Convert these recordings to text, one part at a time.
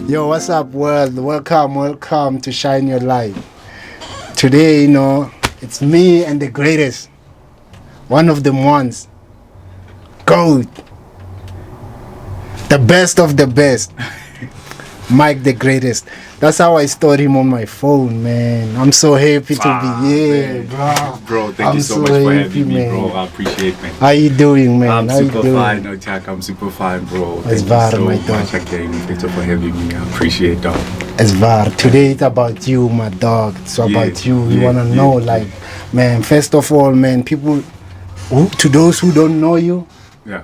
Yo, what's up, world? Welcome to Shine Your Light. Today, it's me and the greatest. One of them ones. GOAT. The best of the best. Mike the greatest. That's how I stored him on my phone, man. I'm so happy to be here, bro. Bro, thank you so much for having me, bro. I appreciate it, man. How you doing, man? I'm How super you doing? fine, no Jack. I'm super fine, bro. It's Thank var, you my so dog. much again. Thank you for having me. I appreciate that. It's var. Today it's about you, my dog. It's about you. We wanna know, man. First of all, man, people. To those who don't know you,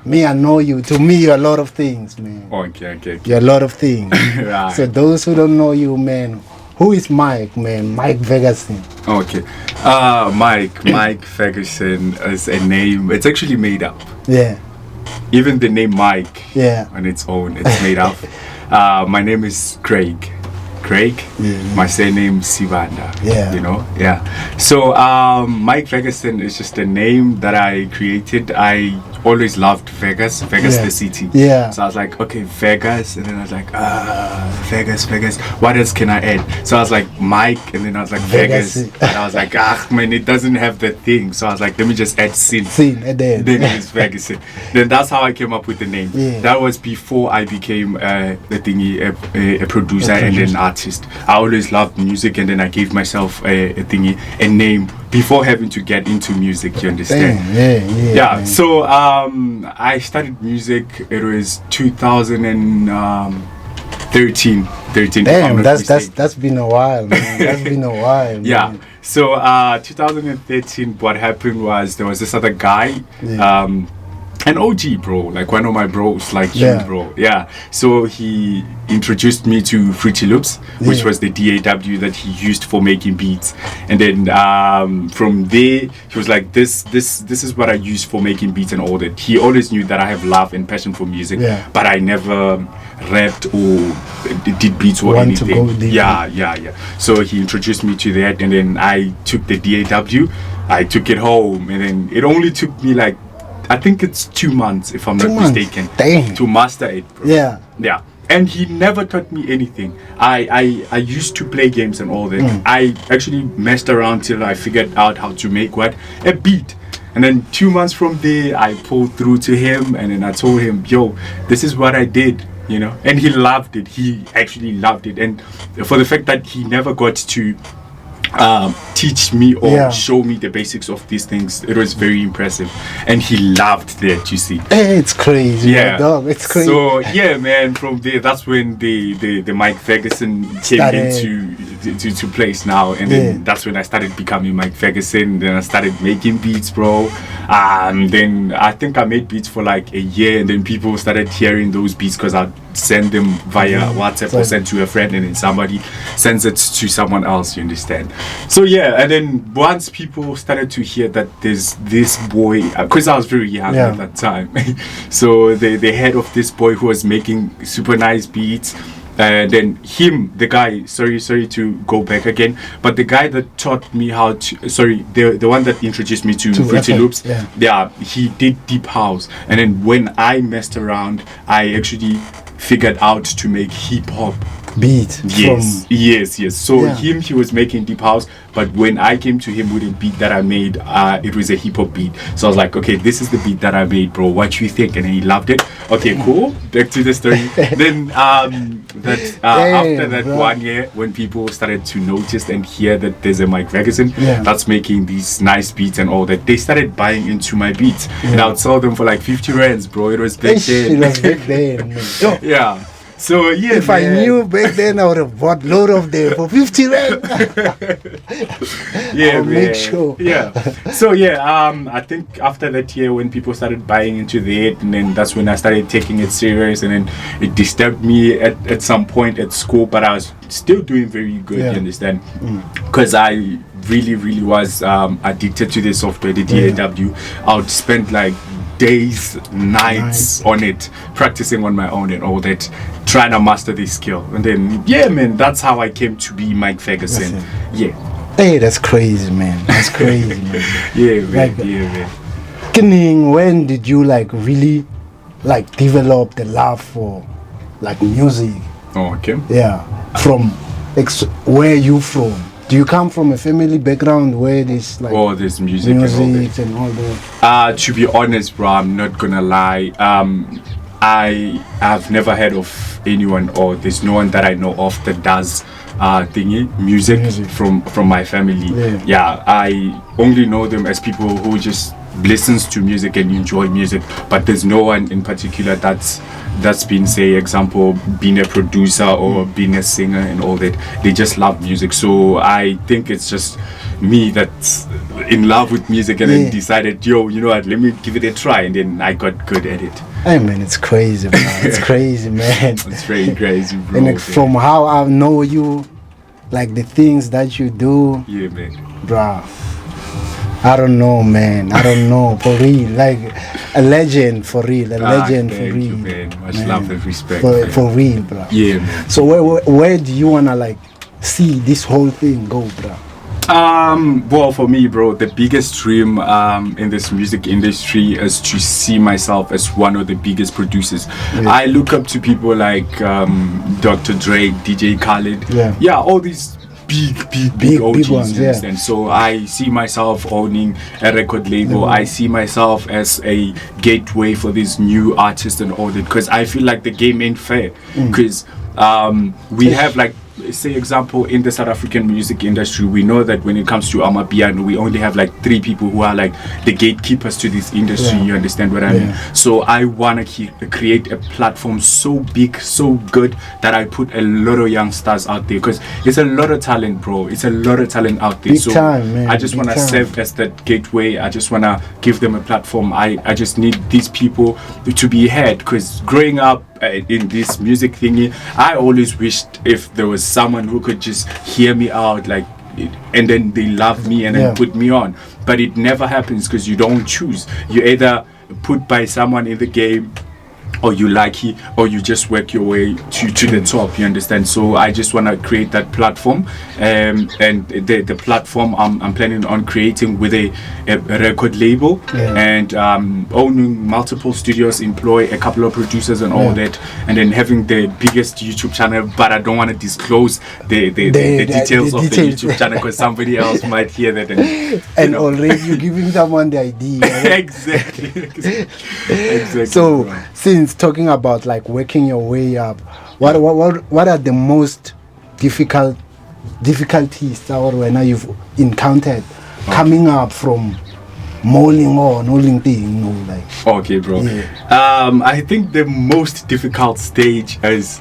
me, I know you. To me, you're a lot of things, man. Okay. You're a lot of things. Right. So those who don't know you, man, who is Mike, man? Mike Vergasin. Okay. Mike Vergasin is a name. It's actually made up. Yeah. Even the name Mike, on its own, it's made up. My name is Craig. My surname Sibanda. So Mike Vergasin is just a name that I created. I always loved Vegas the city. So I was like, okay, Vegas, and then I was like, Vegas, what else can I add? So I was like Mike, and then I was like Vegas, and I was like, man, it doesn't have the thing. So I was like, let me just add sin and then it's Vergasin. Then that's how I came up with the name. That was before I became a producer and an artist. I always loved music, and then I gave myself a name before having to get into music. You understand? So I started music. It was 2013. Damn, that's been a while, man. That's been a while. Man. So 2013, what happened was there was this other guy. An OG, bro, like one of my bros, like you, bro. So he introduced me to Fruity Loops, which was the DAW that he used for making beats. And then from there, he was like, this is what I use for making beats and all that. He always knew that I have love and passion for music, but I never rapped or did beats or anything. So he introduced me to that, and then I took the DAW, I took it home, and then it only took me like, I think it's 2 months, if I'm not mistaken, to master it, bro. Yeah. And he never taught me anything. I used to play games and all that. I actually messed around till I figured out how to make a beat. And then 2 months from there, I pulled through to him, and then I told him, yo, this is what I did, And he loved it. He actually loved it. And for the fact that he never got to teach me or show me the basics of these things, it was very impressive, and he loved that, you see. Hey, it's crazy, my dog. It's crazy. So man, from there, that's when the Mike Vergasin came into place now, and then that's when I started becoming Mike Vergasin. Then I started making beats, bro. Then I think I made beats for like a year, and then people started hearing those beats because I'd send them via WhatsApp or send to a friend, and then somebody sends it to someone else, you understand? So and then once people started to hear that there's this boy, because I was very young at that time, so they heard of this boy who was making super nice beats. And then the guy, sorry to go back again, but the guy that taught me how to, the one that introduced me to Fruity Loops, he did deep house. And then when I messed around, I actually figured out to make hip hop beat. Yes. So he was making deep house, but when I came to him with a beat that I made, it was a hip hop beat. So I was like, okay, this is the beat that I made, bro. What you think? And he loved it. Okay, cool. Back to the story. Then after that 1 year, when people started to notice and hear that there's a Mike Vergasin that's making these nice beats and all that, they started buying into my beats, and I would sell them for like 50 rands, bro. It was back then. So if I knew back then, I would have bought load of them for 50 rand. I'll make sure. So I think after that year, when people started buying into that, and then that's when I started taking it serious, and then it disturbed me at some point at school, but I was still doing very good. You understand? Because I really was addicted to the software, the DAW. I would spend like days, nights on it, practicing on my own and all that, trying to master this skill. And then man, that's how I came to be Mike Vergasin. Hey, that's crazy, man. That's crazy, man. man. When did you really develop the love for music? Oh, okay. Yeah. From where you from? Do you come from a family background where there's like there's music and all that? To be honest, bro, I'm not gonna lie. I have never heard of anyone, or there's no one that I know of that does music from my family. Yeah, I only know them as people who just listens to music and enjoy music, but there's no one in particular that's been, say, example, being a producer or being a singer and all that. They just love music. So I think it's just me that's in love with music and then decided, you know what, let me give it a try, and then I got good at it. Hey man, it's crazy, bro. It's crazy, man. It's very crazy, bro. And from how I know you, like the things that you do, yeah, man, bro, I don't know, man. I don't know, for real. Like a legend, for real. A legend, for real. You, man. Much love and respect. For real, bro. Yeah, man. So where do you wanna like see this whole thing go, bro? Well, for me, bro, the biggest dream in this music industry is to see myself as one of the biggest producers. I look up to people like Dr. Dre, DJ Khaled. Yeah, all these big OGs, ones, and so I see myself owning a record label. I see myself as a gateway for these new artists and all that, because I feel like the game ain't fair, because we have, like, say example, in the South African music industry, we know that when it comes to amapiano, we only have like 3 people who are like the gatekeepers to this industry. You understand what I mean? So I want to create a platform so big, so good, that I put a lot of young stars out there, because it's a lot of talent, bro. It's a lot of talent out there. So I just want to serve as that gateway. I just want to give them a platform. I just need these people to be heard, because growing up in this music thingy, I always wished if there was someone who could just hear me out, like, and then they love me and then put me on. But it never happens, because you don't choose. You either put by someone in the game, or you like it, or you just work your way to the top. You understand? So I just want to create that platform, and the platform I'm planning on creating with a record label, and owning multiple studios, employ a couple of producers and all that, and then having the biggest YouTube channel. But I don't want to disclose the details of the YouTube channel, because somebody else might hear that, and already you're giving someone the idea. Exactly. So since talking about like working your way up, what are the most difficulties or when you've encountered coming up from molding thing, like? Okay, bro. I think the most difficult stage is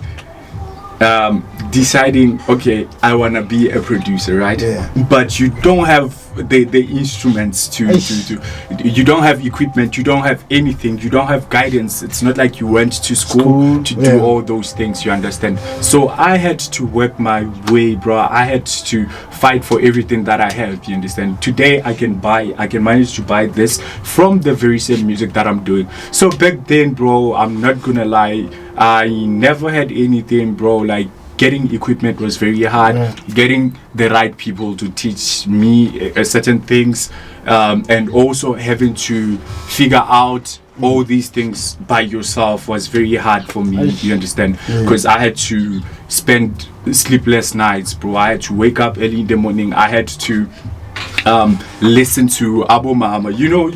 deciding, okay, I want to be a producer, right? But you don't have the instruments to you don't have equipment, you don't have anything, you don't have guidance. It's not like you went to school to do all those things, you understand? So I had to work my way, bro. I had to fight for everything that I have, you understand? Today I can manage to buy this from the very same music that I'm doing. So back then, bro, I'm not gonna lie, I never had anything, bro. Like, getting equipment was very hard. Getting the right people to teach me certain things, and also having to figure out all these things by yourself was very hard for me. You understand? Because I had to spend sleepless nights, bro. I had to wake up early in the morning. I had to listen to Abo Mama. You know,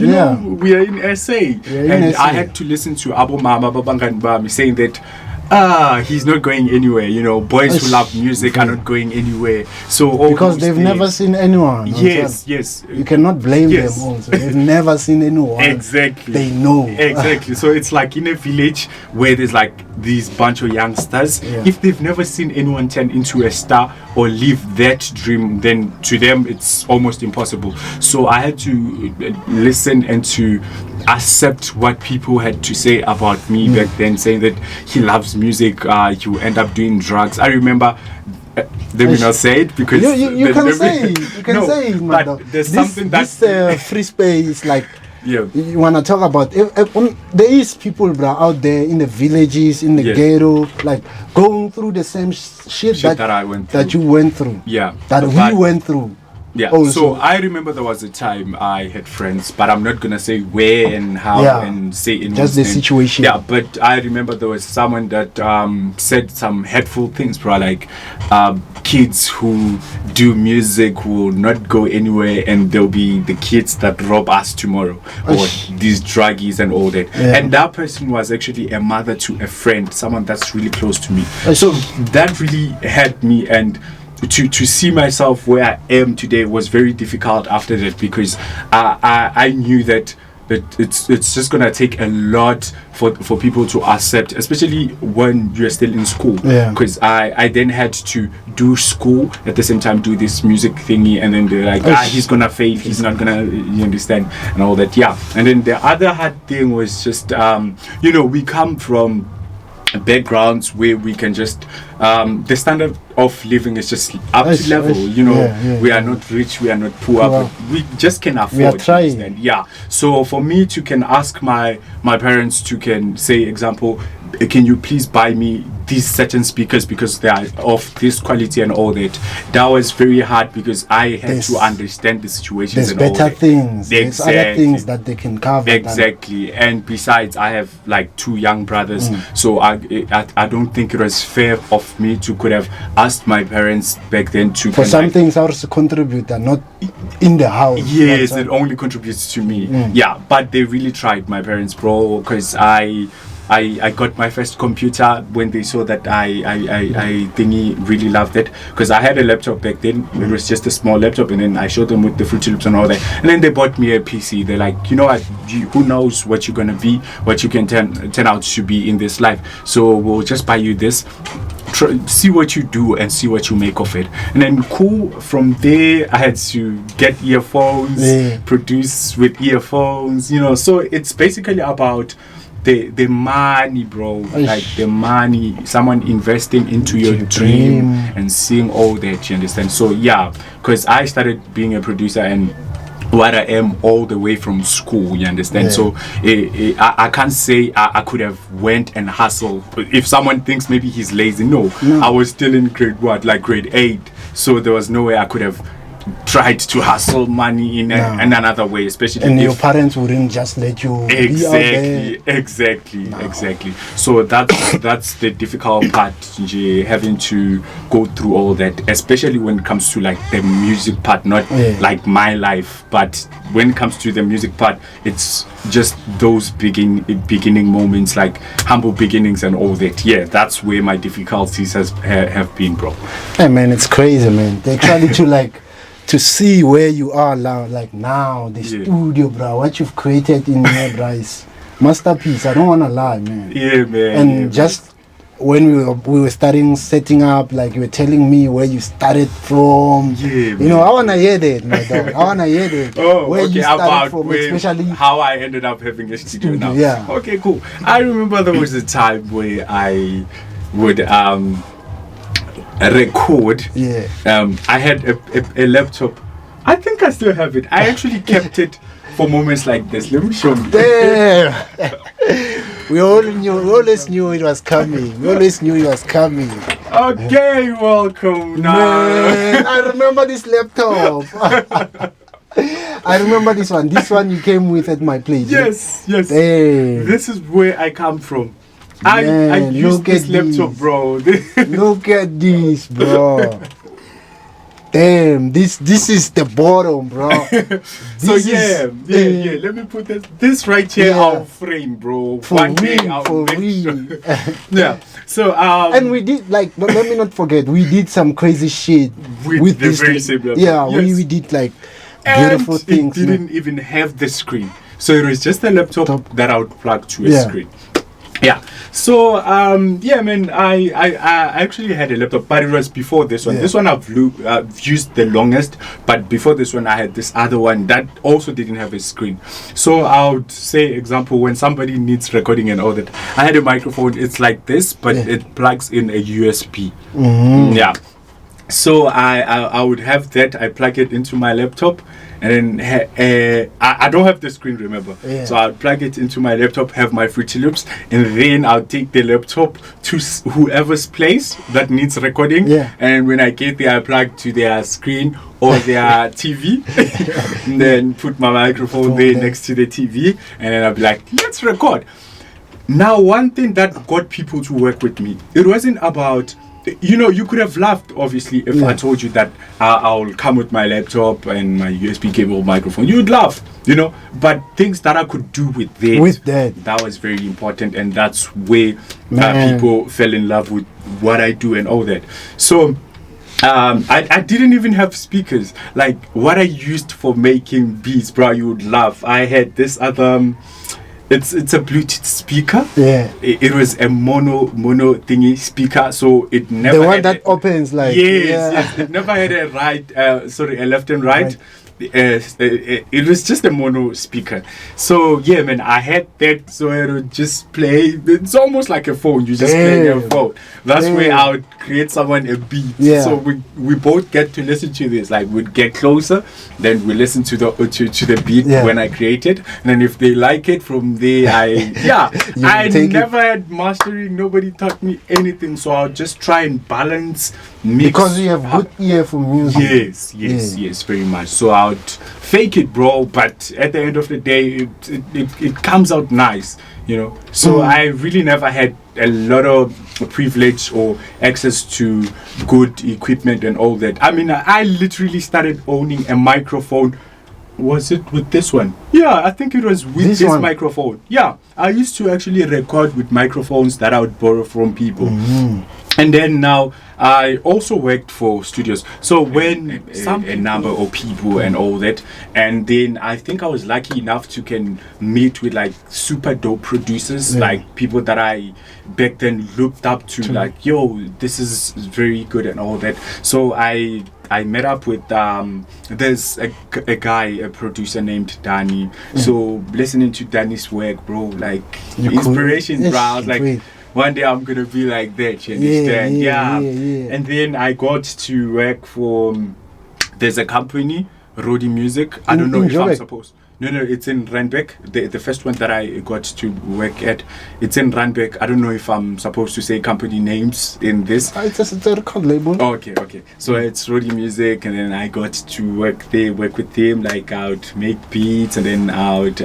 we are in SA, and I had to listen to Abo Mama Babangani saying that he's not going anywhere. You know, boys who love music are not going anywhere. So because they've never seen anyone. Yes. You cannot blame them also. They've never seen anyone. Exactly. They know. Exactly. So it's like in a village where there's like these bunch of youngsters. If they've never seen anyone turn into a star or live that dream, then to them it's almost impossible. So I had to listen and to accept what people had to say about me back then, saying that he loves music, you end up doing drugs. I remember, let me not say it, because you can say it. You can say it, but there's something this free space, like, you want to talk about there is people, bro, out there in the villages, in the ghetto, like going through the same shit that I went through, that you went through, that we went through. Yeah. Oh, so I remember there was a time I had friends, but I'm not gonna say where and how and say in just the situation. Yeah, but I remember there was someone that said some hurtful things, bro. Like kids who do music will not go anywhere, and there'll be the kids that rob us tomorrow, or these druggies and all that. Yeah. And that person was actually a mother to a friend, someone that's really close to me. So that really helped me, and to see myself where I am today was very difficult after that, because I knew that it's just gonna take a lot for people to accept, especially when you're still in school. Because I then had to do school at the same time, do this music thingy, and then they're like, he's gonna fail, he's not gonna, you understand, and all that. Yeah. And then the other hard thing was just we come from backgrounds where we can just the standard of living is just up to level. We are not rich, we are not poor, but we just can afford. We are trying. Yeah. So for me to can ask my parents to can say, example, can you please buy me these certain speakers because they are of this quality and all that. That was very hard because I had to understand the situations. There's and better all that. things. There's other things that they can cover. Exactly. And besides, I have like 2 young brothers, so I don't think it was fair of me to could have asked my parents back then to for some things also contribute and not in the house. Yes, it only contributes to me. Yeah, but they really tried, my parents, bro, because I got my first computer when they saw that I thingy really loved it, because I had a laptop back then. It was just a small laptop, and then I showed them with the Fruity Loops and all that, and then they bought me a PC. They're like, you know what, who knows what you're gonna be, what you can turn out to be in this life, so we'll just buy you this, see what you do and see what you make of it. And then cool, from there I had to get earphones, produce with earphones, so it's basically about the money, bro. Like the money, someone investing into your dream and seeing all that, you understand? So yeah, because I started being a producer and what I am all the way from school, you understand? So I can't say I could have went and hustled. If someone thinks maybe he's lazy, no. I was still in grade 8, so there was no way I could have tried to hustle money in another way, especially and your parents wouldn't just let you exactly. So that's the difficult part, having to go through all that, especially when it comes to like the music part, not like my life, but when it comes to the music part, it's just those beginning moments, like humble beginnings and all that. Yeah, that's where my difficulties have been, bro. Hey man, it's crazy, man. They try to to see where you are now, like now, the studio, bro, what you've created in here, bro, is masterpiece. I don't want to lie, man. Yeah, man. And just when we were setting up, like you were telling me where you started from. Yeah, man. I want to hear that, my dog. I want to hear that. Where you started from, especially how I ended up having a studio now. Yeah. Okay, cool. I remember there was a time where I would record. I had a laptop. I think I still have it. I actually kept it for moments like this. Let me show you. Damn. We always knew it was coming. Okay, welcome now. Man, I remember this laptop. I remember this one. This one you came with at my place. Yes. Damn. This is where I come from. I used this laptop, bro. Look at this, bro. Damn, this is the bottom, bro. So let me put this right here on frame, bro. For real. Yeah. So and we did let me not forget, we did some crazy shit with the this very same laptop. Yeah, yes. we did like beautiful things. It didn't even have the screen, so it was just a laptop that I would plug to a screen. Yeah. So man, I actually had a laptop, but it was before this one. This one I've used the longest, but before this one I had this other one that also didn't have a screen. So I would say, example, when somebody needs recording and all that, I had a microphone. It's like this, but it plugs in a USB. Yeah. So I would have that. I plug it into my laptop, and then I don't have the screen, remember. Yeah. So I'll plug it into my laptop, have my Fruity Loops, and then I'll take the laptop to whoever's place that needs recording. Yeah. And when I get there, I plug to their screen or their TV, and then put my microphone there next to the TV, and then I'll be like, let's record. Now, one thing that got people to work with me, it wasn't about, you know, you could have laughed, obviously, if I told you that I'll come with my laptop and my USB cable microphone. You would laugh, you know. But things that I could do with that was very important. And that's where people fell in love with what I do and all that. So I didn't even have speakers. Like, what I used for making beats, bro, you would laugh. I had this other... It's a Bluetooth speaker. Yeah. It was a mono thingy speaker, so it never. The one that opens like. Yes. It never had a a left and right. It was just a mono speaker. So yeah, man, I had that, so I would just play. It's almost like a phone. You just play your phone. That's where I would create someone a beat. Yeah. So we both get to listen to this. Like, we'd get closer, then we listen to the beat when I create it, and then if they like it, from there I never had mastering. Nobody taught me anything, so I'll just try and balance. Mix. Because you have good ear for music. Yes, very much. So I would fake it, bro, but at the end of the day, it comes out nice, you know. So I really never had a lot of privilege or access to good equipment and all that. I mean, I literally started owning a microphone. Was it with this one? Yeah, I think it was with this microphone. Yeah, I used to actually record with microphones that I would borrow from people. And then now I also worked for studios. So when a number of people and all that, and then I think I was lucky enough to can meet with like super dope producers, like people that I back then looked up to, like, yo, this is very good and all that. So I met up with there's a guy, a producer named Danny. So listening to Danny's work, bro, like inspiration, bro. I was like, one day I'm gonna be like that, you understand? Yeah. And then I got to work for there's a company, Rodi Music. I don't know if I'm supposed. No, it's in Randbeck. The first one that I got to work at, it's in Randbeck. I don't know if I'm supposed to say company names in this. It's a record label. Okay. So it's Rodi Music, and then I got to work with them. Like, I would make beats, and then I would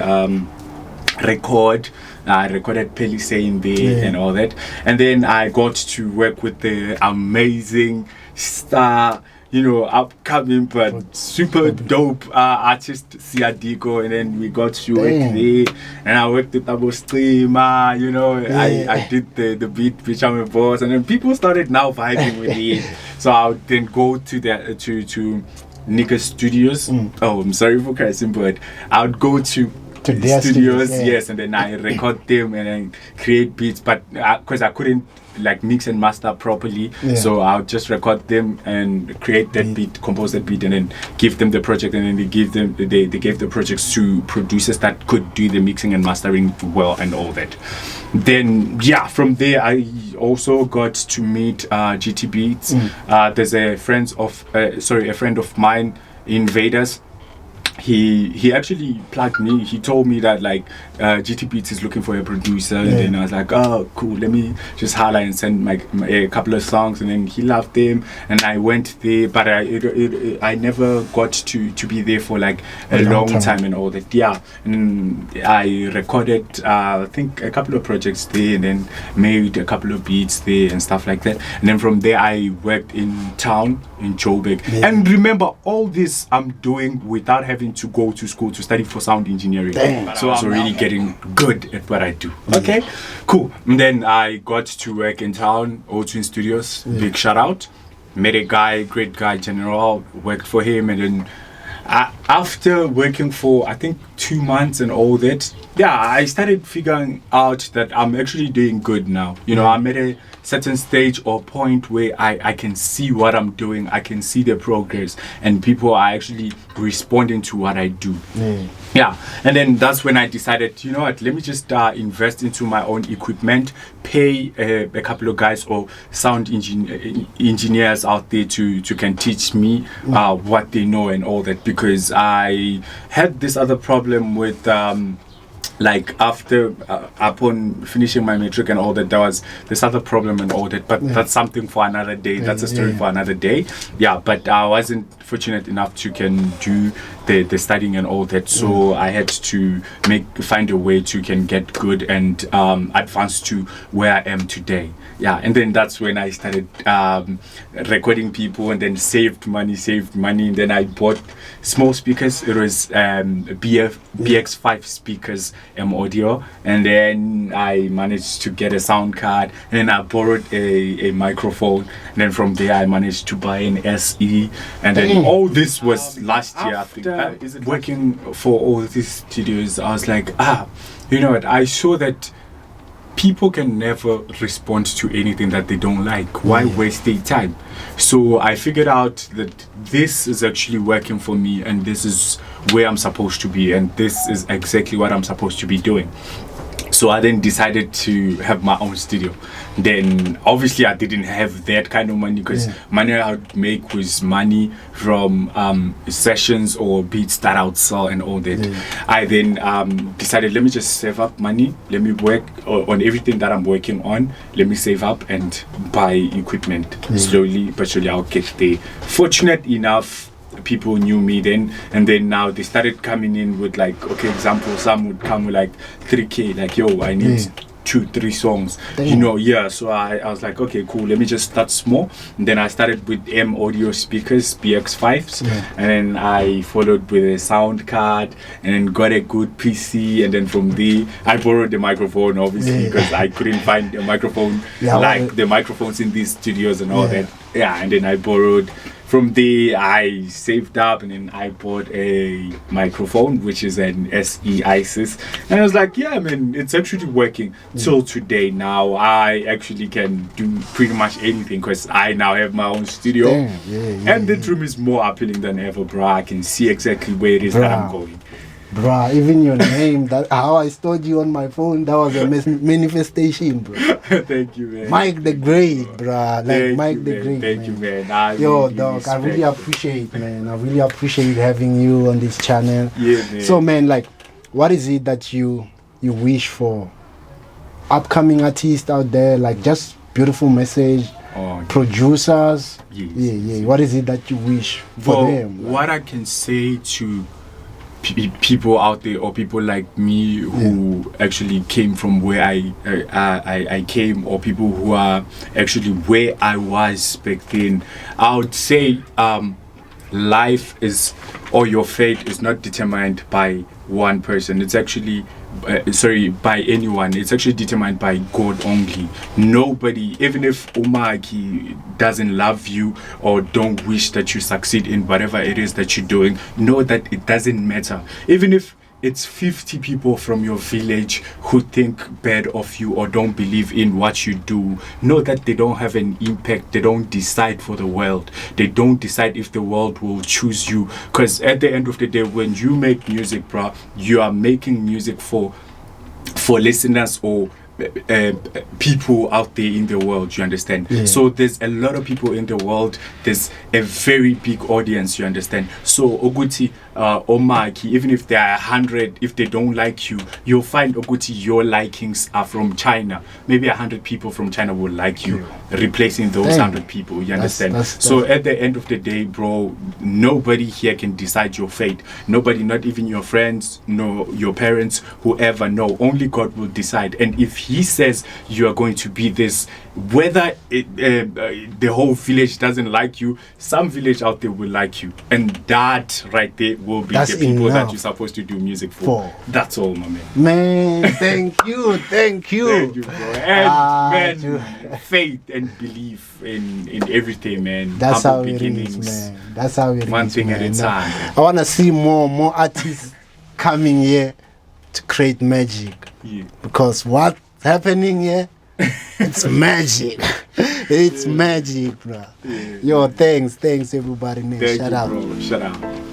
record. I recorded Peli saying there and all that. And then I got to work with the amazing star, you know, upcoming but super dope artist Tinyiko, and then we got to work there, and I worked with Abo Streamer, you know. I did the beat which I'm a boss, and then people started now vibing with it. So I would then go to the to Nika Studios. Oh, I'm sorry for cursing, but I would go to their studios, yes, and then I record them and then create beats, but because I couldn't like mix and master properly, so I'll just record them and create that beat, compose that beat, and then give them the project, and then they gave the projects to producers that could do the mixing and mastering well and all that. Then from there I also got to meet GT Beats. There's a friend of mine in Vedas. He actually plugged me. He told me that like GT Beats is looking for a producer, and then I was like, oh cool, let me just holler and send a couple of songs, and then he loved them, and I went there, but I never got to be there for like a long time and all that. And I recorded I think a couple of projects there, and then made a couple of beats there and stuff like that. And then from there I worked in town in Joburg. And remember, all this I'm doing without having to go to school to study for sound engineering. So I'm already getting good at what I do. Okay, cool. And then I got to work in town, O2 Studios. Big shout out. Met a guy, great guy, General. Worked for him, and then After working for I think 2 months and all that, I started figuring out that I'm actually doing good now. You know, I'm at a certain stage or point where I can see what I'm doing, I can see the progress, and people are actually responding to what I do. And then that's when I decided, you know what, let me just invest into my own equipment, pay a couple of guys or sound engineers out there to can teach me what they know and all that, because I had this other problem with like after upon finishing my matric and all that, there was this other problem and all that, but that's something for another day. That's a story for another day. But I wasn't fortunate enough to can do the studying and all that, so I had to find a way to can get good and advance to where I am today. And then that's when I started recording people, and then saved money, and then I bought small speakers. It was BX5 speakers, audio, and then I managed to get a sound card, and then I borrowed a microphone, and then from there I managed to buy an SE, and then all this was last year. After working for all these studios, I was like, you know what, I saw that people can never respond to anything that they don't like. Why waste their time? So I figured out that this is actually working for me, and this is where I'm supposed to be, and this is exactly what I'm supposed to be doing. So I then decided to have my own studio. Then obviously I didn't have that kind of money, because money I would make was money from sessions or beats that I would sell and all that. I then decided, let me just save up money, let me work on everything that I'm working on, let me save up and buy equipment. Slowly but surely I'll get there. Fortunate enough, people knew me then, and then now they started coming in with like, okay, example, some would come with like 3K, like, yo, I need 2-3 songs, you know. So I was like, okay, cool, let me just start small. And then I started with audio speakers, BX5s, and then I followed with a sound card, and then got a good PC, and then from there I borrowed the microphone, obviously, because I couldn't find a microphone like the microphones in these studios and all that. And then I borrowed. From there, I saved up, and then I bought a microphone, which is an SE ISIS. And I was like, yeah, man, it's actually working. Till today now, I actually can do pretty much anything, because I now have my own studio. And the room is more appealing than ever, bro. I can see exactly where it is that I'm going. Bruh, even your name, that how I stored you on my phone, that was a manifestation, bro. Thank you, man. Mike the Great, bruh. Like Mike the Great. Thank you, man. Yo, dog, I really appreciate, man. I really appreciate having you on this channel. Man. So, man, like, what is it that you wish for upcoming artists out there? Like, just beautiful message. Producers. What is it that you wish for them? Like, what I can say to people out there, or people like me who actually came from where I came, or people who are actually where I was back then, I would say life is, or your fate is not determined by one person. It's actually by anyone. It's actually determined by God only. Nobody, even if Umaki doesn't love you or don't wish that you succeed in whatever it is that you're doing, know that it doesn't matter. Even if it's 50 people from your village who think bad of you or don't believe in what you do, know that they don't have an impact. They don't decide for the world. They don't decide if the world will choose you, because at the end of the day, when you make music, bro, you are making music for listeners or people out there in the world, you understand? So there's a lot of people in the world. There's a very big audience, you understand? So Oguti, Omaki, even if there are 100, if they don't like you, you'll find Oguti, your likings are from China. Maybe 100 people from China will like you, replacing those 100 people, you understand? So at the end of the day, bro, nobody here can decide your fate. Nobody, not even your friends, no, your parents, whoever, no, only God will decide. And if he says you are going to be this, whether the whole village doesn't like you, some village out there will like you, and that right there will be the people that you're supposed to do music for. That's all, my man. Man, thank you. Thank you, bro. And man, faith and belief in everything, man. That's how it is, man. That's how it is. One thing at a time. I want to see more artists coming here to create magic. Yeah. Because what's happening here, it's magic. It's magic, bro. Yeah. Yo, thanks everybody. Man. Thank you, bro. Shout out.